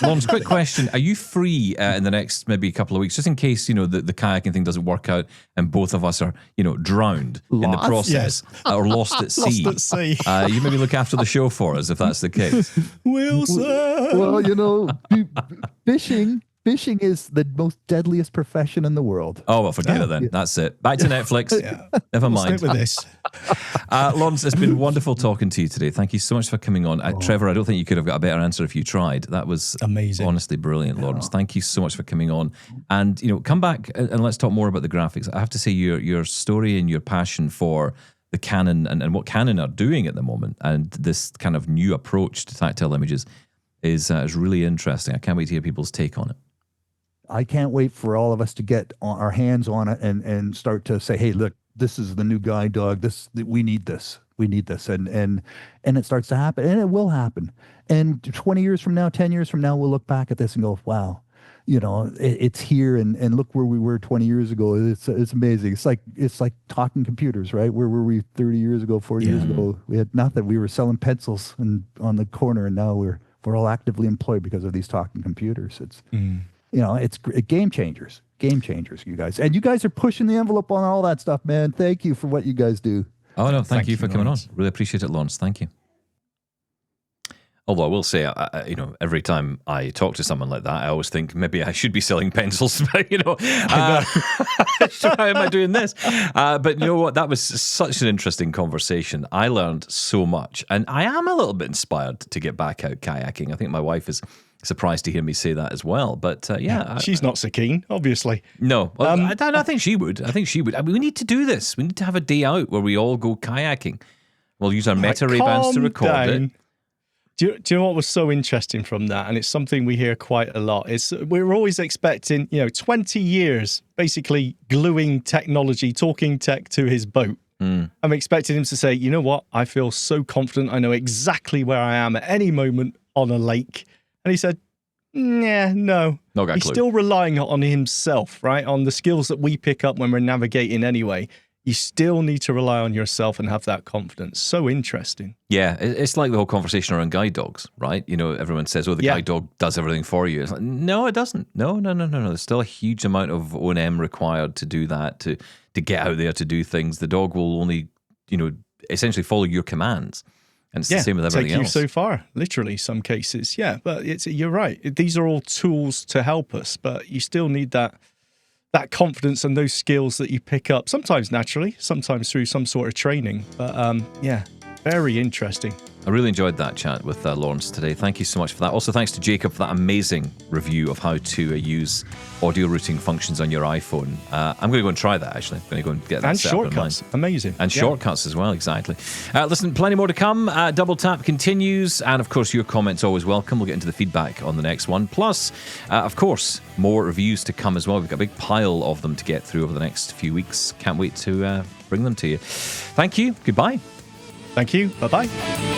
Lawrence, quick question. Are you free in the next maybe couple of weeks, just in case, the kayaking thing doesn't work out and both of us are, drowned in the process or lost at sea? Lost at sea. You maybe look after the show for us if that's the case. Wilson. Well, fishing is the most deadliest profession in the world. Oh, well, forget it then. That's it. Back to Netflix. Never mind. Stick with this. Lawrence, it's been wonderful talking to you today. Thank you so much for coming on. Trevor, I don't think you could have got a better answer if you tried. That was amazing. Honestly brilliant, Lawrence. Thank you so much for coming on. And, come back and let's talk more about the graphics. I have to say your story and your passion for the Canon and what Canon are doing at the moment and this kind of new approach to tactile images is really interesting. I can't wait to hear people's take on it. I can't wait for all of us to get our hands on it and start to say, hey, look, this is the new guide dog. We need this. And it starts to happen, and it will happen. And 20 years from now, 10 years from now, we'll look back at this and go, wow, it's here, and look where we were 20 years ago. It's amazing. It's like talking computers, right? Where were we 30 years ago, 40 years ago? We had nothing. We were selling pencils on the corner, and now we're all actively employed because of these talking computers. It's it's game changers, you guys. And you guys are pushing the envelope on all that stuff, man. Thank you for what you guys do. Oh, no, thank you for coming on. Really appreciate it, Lawrence. Thank you. Although I will say, every time I talk to someone like that, I always think maybe I should be selling pencils. But, how am I doing this? But you know what? That was such an interesting conversation. I learned so much. And I am a little bit inspired to get back out kayaking. I think my wife is surprised to hear me say that as well. But she's not so keen, obviously. No, I think she would. We need to do this. We need to have a day out where we all go kayaking. We'll use our Meta Ray Bans to record it. Do you know what was so interesting from that? And it's something we hear quite a lot. We're always expecting, 20 years, basically gluing technology, talking tech to his boat. I'm expecting him to say, you know what? I feel so confident. I know exactly where I am at any moment on a lake. And he said, Yeah, no. Not got a He's clue. still relying on himself, right? On the skills that we pick up when we're navigating anyway. You still need to rely on yourself and have that confidence. So interesting. Yeah, it's like the whole conversation around guide dogs, right? You know, everyone says, oh, the guide dog does everything for you. It's like, no, it doesn't. No. There's still a huge amount of O&M required to do that, to get out there to do things. The dog will only, essentially follow your commands. And it's the same with everything else. Take you so far, literally, some cases. Yeah, but you're right. These are all tools to help us, but you still need that confidence and those skills that you pick up, sometimes naturally, sometimes through some sort of training. But very interesting. I really enjoyed that chat with Lawrence today. Thank you so much for that. Also, thanks to Jacob for that amazing review of how to use audio routing functions on your iPhone. I'm going to go and try that, actually. I'm going to go and get that and set shortcuts. up in Amazing. And shortcuts as well, exactly. Listen, plenty more to come. Double Tap continues. And, of course, your comments always welcome. We'll get into the feedback on the next one. Plus, of course, more reviews to come as well. We've got a big pile of them to get through over the next few weeks. Can't wait to bring them to you. Thank you. Goodbye. Thank you. Bye-bye.